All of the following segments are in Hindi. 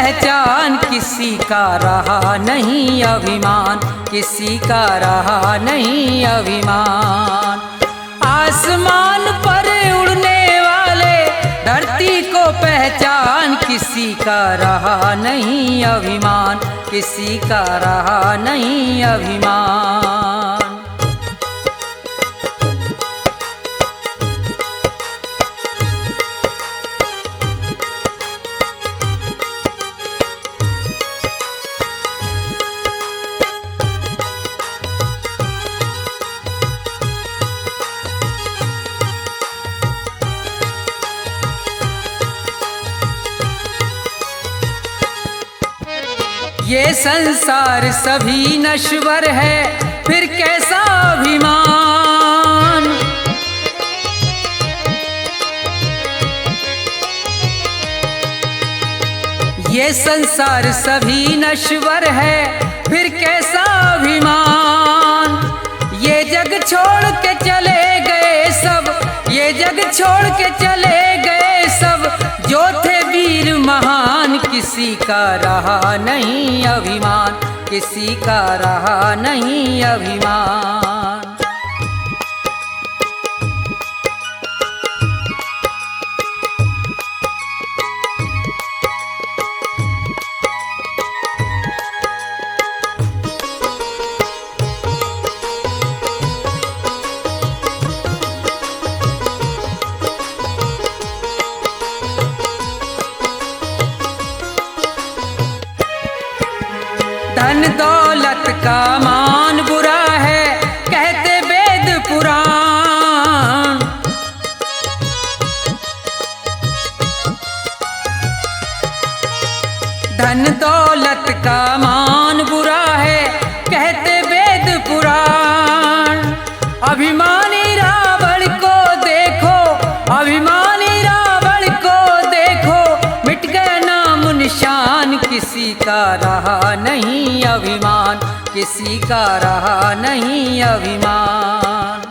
पहचान, किसी का रहा नहीं अभिमान, किसी का रहा नहीं अभिमान। आसमान पर उड़ने वाले धरती को पहचान, किसी का रहा नहीं अभिमान, किसी का रहा नहीं अभिमान। ये संसार सभी नश्वर है, फिर कैसा अभिमान। ये संसार सभी नश्वर है, फिर कैसा अभिमान। ये जग छोड़ के चले गए सब, ये जग छोड़ के चले गए सब, जो थे वीर महान, किसी का रहा नहीं अभिमान, किसी का रहा नहीं अभिमान। धन दौलत का मान बुरा है, कहते वेद पुराण। धन दौलत का मान बुरा है, कहते वेद पुराण। अभिमानी रावण को देखो, अभिमानी रावण को देखो, मिट गया नाम निशान, किसी का रहा नहीं अभिमान, किसी का रहा नहीं अभिमान।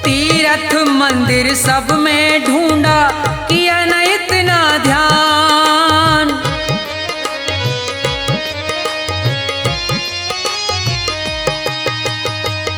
तीर्थ मंदिर सब में ढूंढा, किया न इतना ध्यान।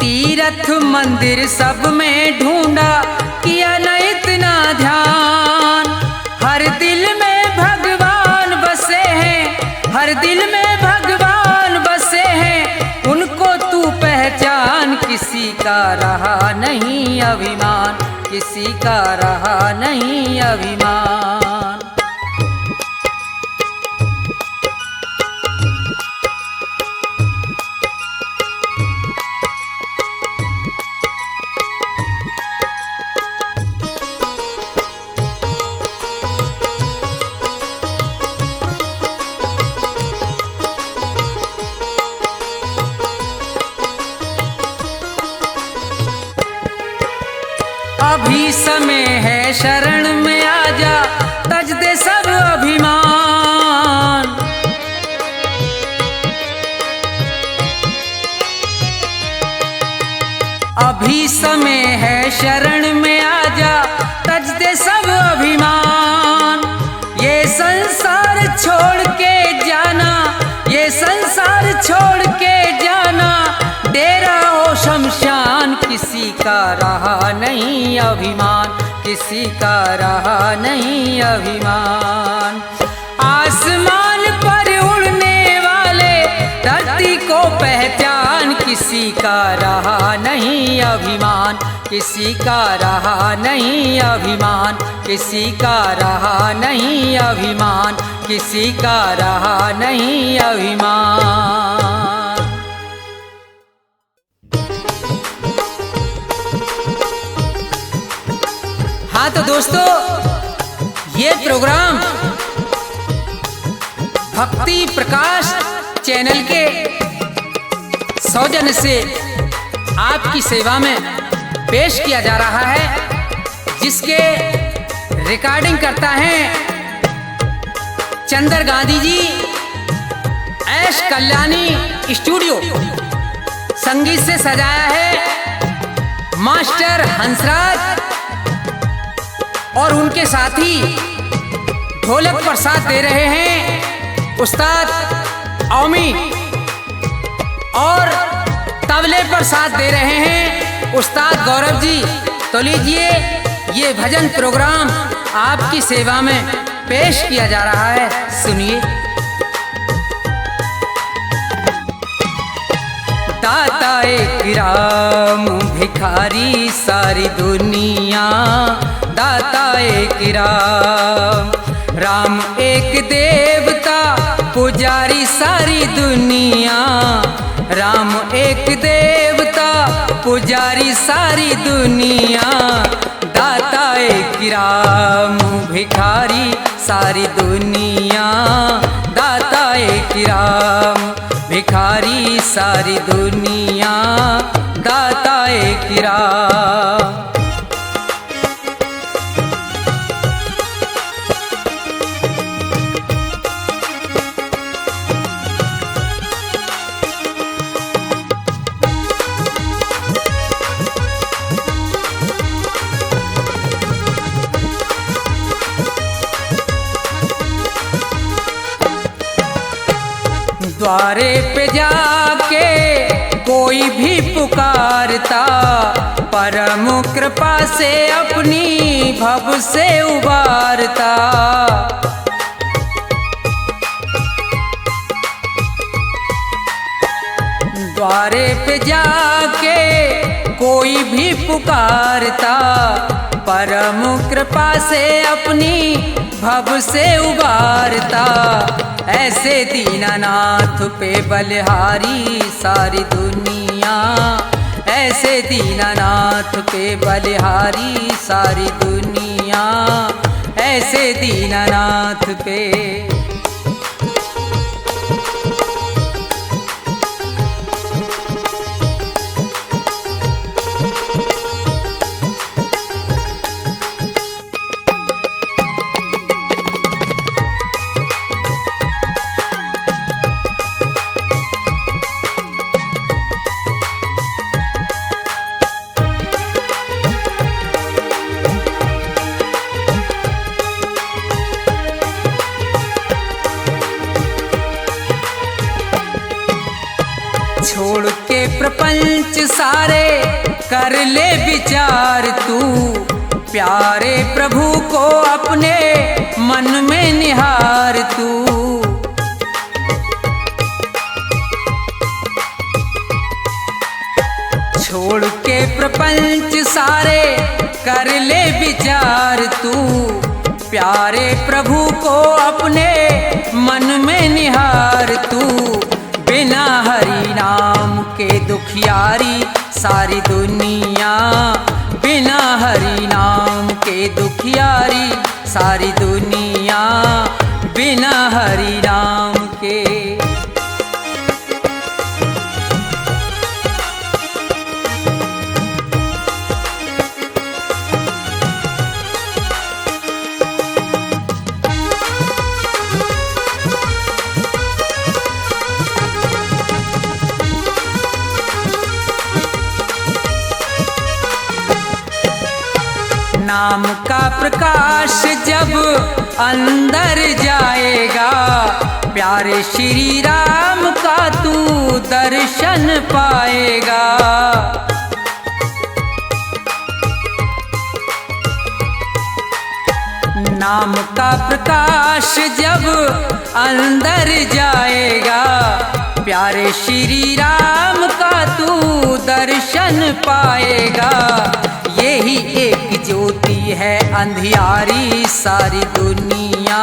तीर्थ मंदिर सब में ढूंढा, किया न इतना ध्यान। हर दिल में भगवान बसे हैं, हर दिल में भगवान बसे हैं, उनको तू पहचान, किसी का रहा नहीं अभिमान, किसी का रहा नहीं अभिमान। अभी समय है शरण में आजा, तज दे सब अभिमान। अभी समय है शरण में आजा, तज दे सब अभिमान। ये संसार छोड़ के जाना, ये संसार छोड़ के जाना, डेरा हो शमशान, किसी का रहा नहीं अभिमान, किसी का रहा नहीं अभिमान। आसमान पर उड़ने वाले धरती को पहचान, किसी का रहा नहीं अभिमान, किसी का रहा नहीं अभिमान, किसी का रहा नहीं अभिमान, किसी का रहा नहीं अभिमान। हाँ तो दोस्तों, ये प्रोग्राम भक्ति प्रकाश चैनल के सौजन्य से आपकी सेवा में पेश किया जा रहा है, जिसके रिकॉर्डिंग करता है चंदर गांधी जी, ऐश कल्याणी स्टूडियो। संगीत से सजाया है मास्टर हंसराज और उनके साथी ढोलक पर साथ दे रहे हैं उस्ताद औमी और तबले पर साथ दे रहे हैं उस्ताद गौरव जी। तो लीजिए, ये भजन प्रोग्राम आपकी सेवा में पेश किया जा रहा है, सुनिए। दाता एक राम भिखारी सारी दुनिया, दाता एक राम, राम एक देवता पुजारी सारी दुनिया, राम एक देवता पुजारी सारी दुनिया, दाता एक राम भिखारी सारी दुनिया, दाता एक राम भिखारी सारी दुनिया, दाता एक राम। द्वारे पे जाके कोई भी पुकारता, परम कृपा से अपनी भव से उबारता। द्वारे पे जाके कोई भी पुकारता, परम कृपा से अपनी भव से उबारता। ऐसे दीनानाथ पे बलिहारी सारी दुनिया, ऐसे दीनानाथ पे बलिहारी सारी दुनिया, ऐसे दीनानाथ पे। छोड़ के प्रपंच सारे कर ले विचार तू, प्यारे प्रभु को अपने मन में निहार तू। छोड़ के प्रपंच सारे कर ले विचार तू, प्यारे प्रभु को अपने मन में निहार तू। बिना हरि नाम के दुखियारी सारी दुनिया, बिना हरि नाम के दुखियारी सारी दुनिया, बिना हरि नाम के। नाम का प्रकाश जब अंदर जाएगा, प्यारे श्री राम का तू दर्शन पाएगा। नाम का प्रकाश जब अंदर जाएगा, प्यारे श्री राम का तू दर्शन पाएगा। यही एक ज्योति है अंधियारी सारी दुनिया,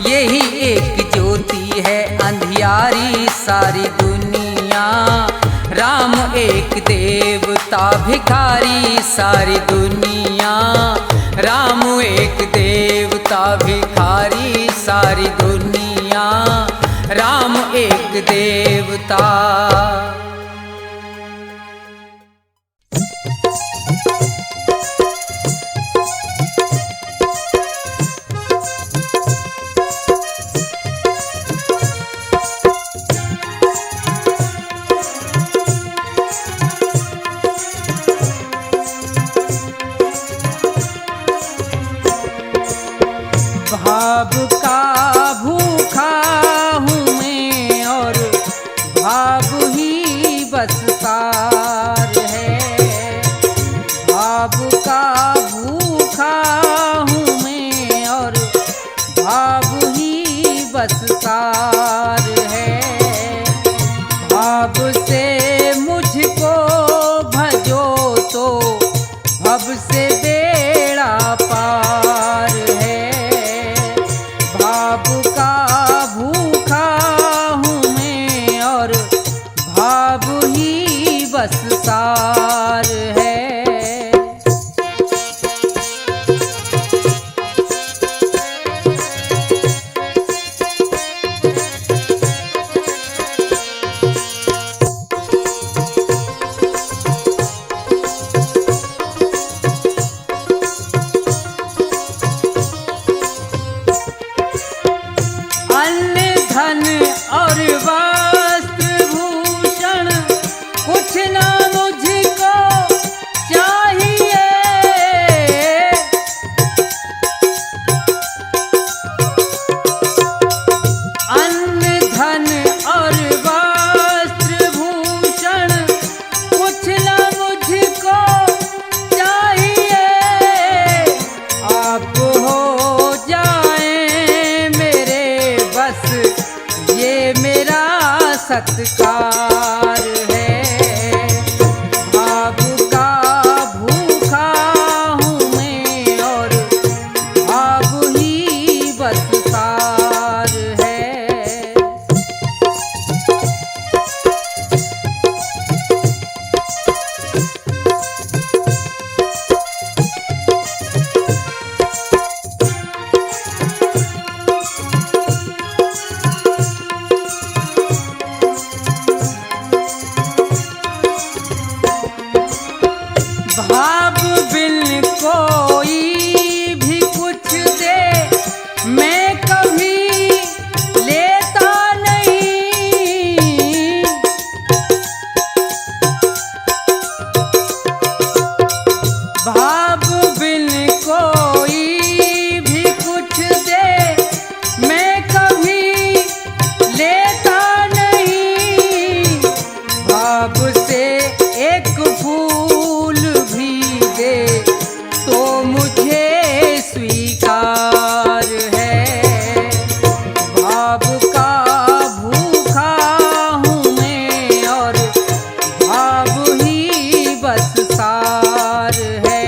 यही एक ज्योति है अंधियारी सारी दुनिया। राम एक देवता भिखारी सारी दुनिया, राम एक देवता भिखारी सारी दुनिया, राम एक देवता। ही बस सार है। अन्न धन और वस्त्र भूषण कुछ ना मुझको चाहिए। अन्न धन और वस्त्र भूषण कुछ ना मुझको चाहिए। आप हो जाए मेरे बस ये मेरा सत्कार है। भाव का भूखा हूँ मैं और भाव ही बस सार है। भाव बिन कोई भी कुछ दे मैं कभी लेता नहीं। भाव बिन कोई भी कुछ दे मैं कभी लेता नहीं। भाव से एक फूल भी दे तो मुझे स्वीकार है। भाव का भूखा हूँ मैं और भाव ही बस सार है।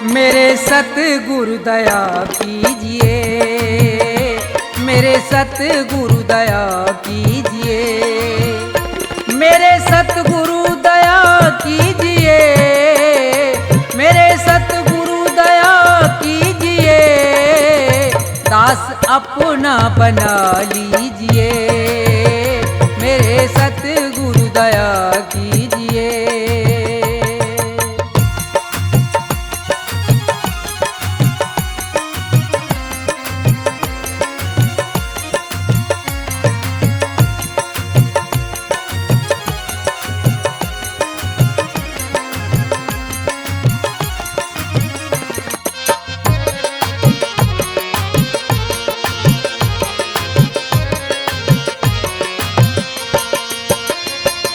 मेरे सतगुरु दया कीजिए, मेरे सतगुरु दया कीजिए, मेरे सतगुरु दया कीजिए, मेरे सतगुरु दया कीजिए, दास अपना बना लीजिए, मेरे सतगुरु दया कीजिए।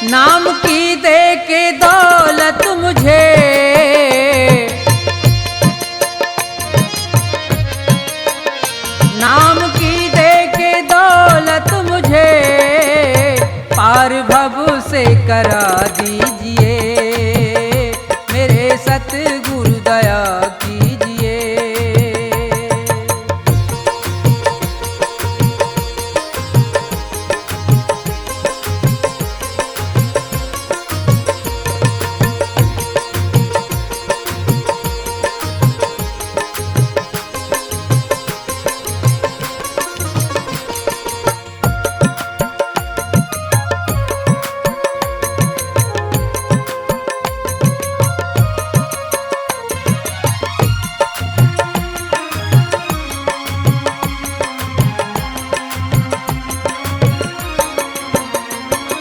नाम की दे के दौलत मुझे, नाम की दे के दौलत मुझे, पार भव से करा दीजिए, मेरे सतगुरु दया कीजिए।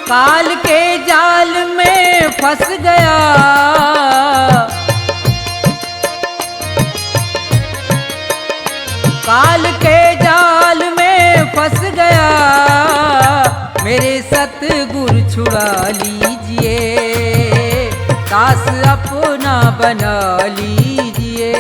काल के जाल में फंस गया, काल के जाल में फंस गया, मेरे सतगुरु छुड़ा लीजिए, दास अपना बना लीजिए।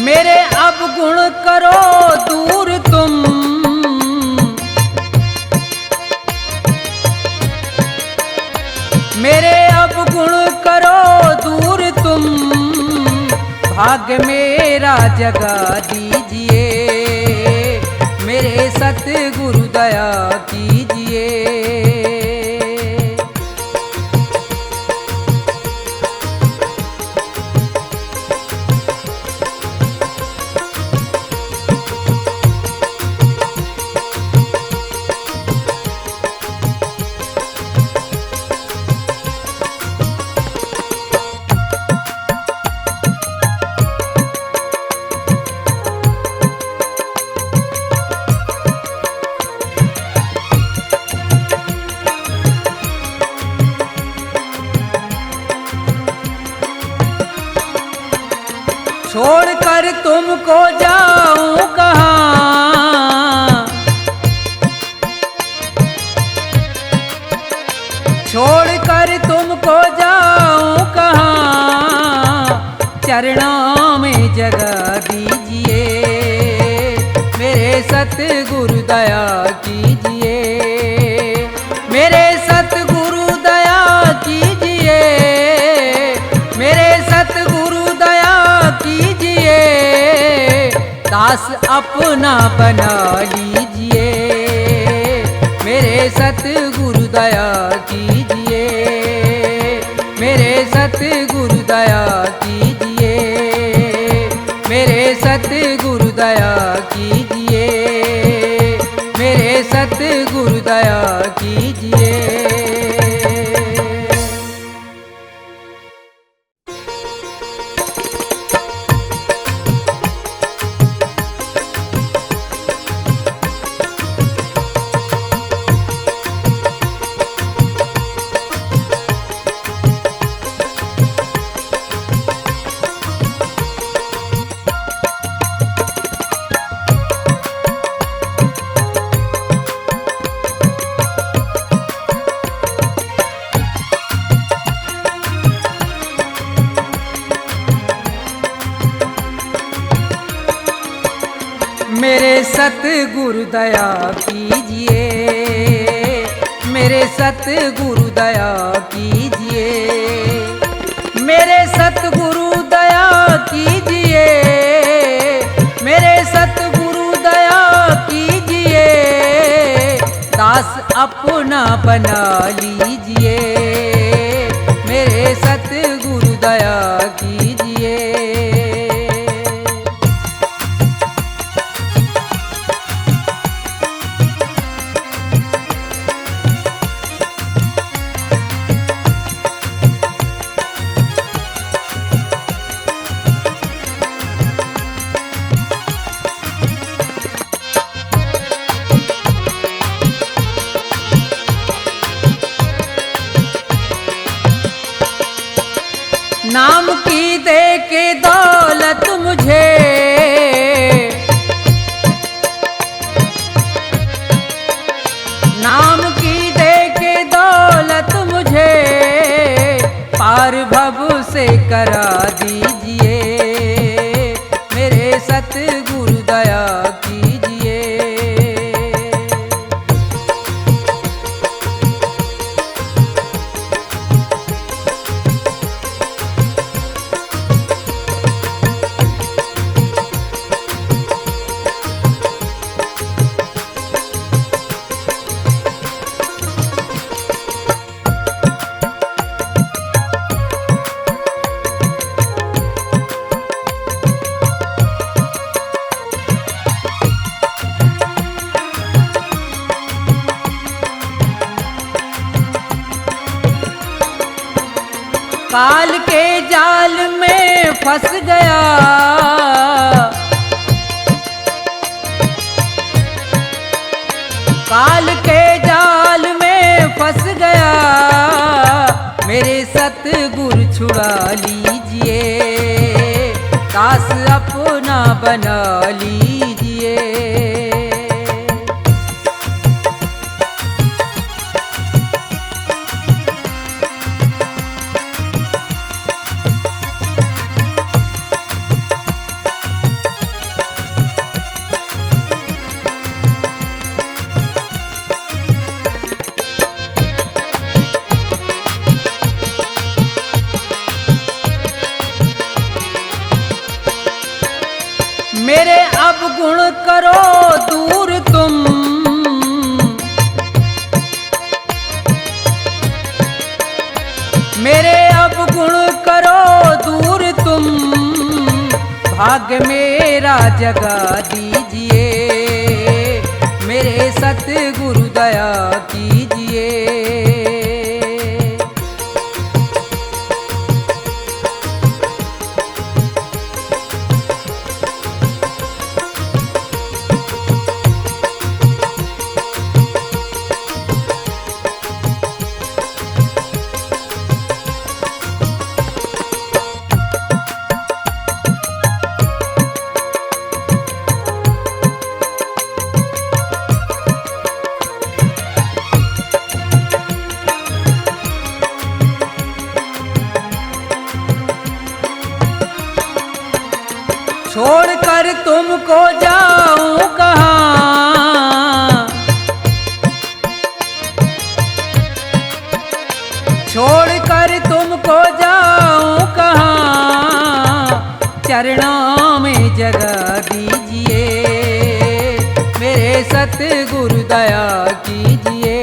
मेरे अवगुण करो दूर तुम, मेरे अवगुण करो दूर तुम, भाग्य मेरा जगा दीजिए, मेरे सतगुरु दया कीजिए। छोड़कर तुमको जाऊं कहाँ, छोड़कर तुमको जाऊं कहाँ, चरणों में जगा दीजिए, मेरे सतगुरु दया कीजिए, मेरे सतगुरु दया कीजिए, मेरे सतगुरु दया कीजिए, दास अपना बना लीजिए, मेरे सतगुरु दया कीजिए, मेरे सतगुरु दया कीजिए, मेरे सतगुरु दया कीजिए, मेरे सतगुरु दया कीजिए। मेरे सतगुरु दया कीजिए, मेरे सतगुरु दया कीजिए, मेरे सतगुरु दया कीजिए, मेरे सतगुरु दया कीजिए, दास अपना बना लीजिए, मेरे सतगुरु दया कीजिए। नाम की दे के दौलत मुझे, नाम की दे के दौलत मुझे, पार भव से करा दीजिए, मेरे सतगुरु दया कीजिए। काल के जाल में फंस गया, काल के जाल में फंस गया, मेरे सतगुरु छुड़ा लीजिए, दास अपना बना लीजिए। मेरे अब गुण करो दूर तुम, मेरे अब गुण करो दूर तुम, भाग्य मेरा जगा दीजिए, मेरे सतगुरु दया कीजिए। छोड़कर तुमको जाऊं कहाँ, छोड़कर तुमको जाऊं कहाँ, चरणों में जगा दीजिए, मेरे सतगुरु दया कीजिए,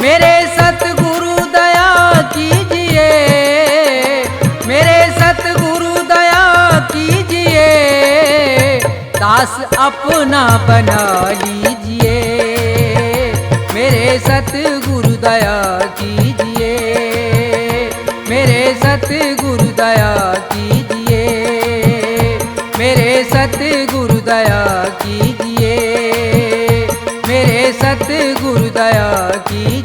मेरे सतगुरु दया कीजिए, मेरे सतगुरु दया कीजिए, दास अपना बना लीजिए, मेरे सतगुरु दया कीजिए, मेरे सतगुरु दया कीजिए, मेरे सतगुरु दया कीजिए, मेरे सतगुरु दया कीजिए।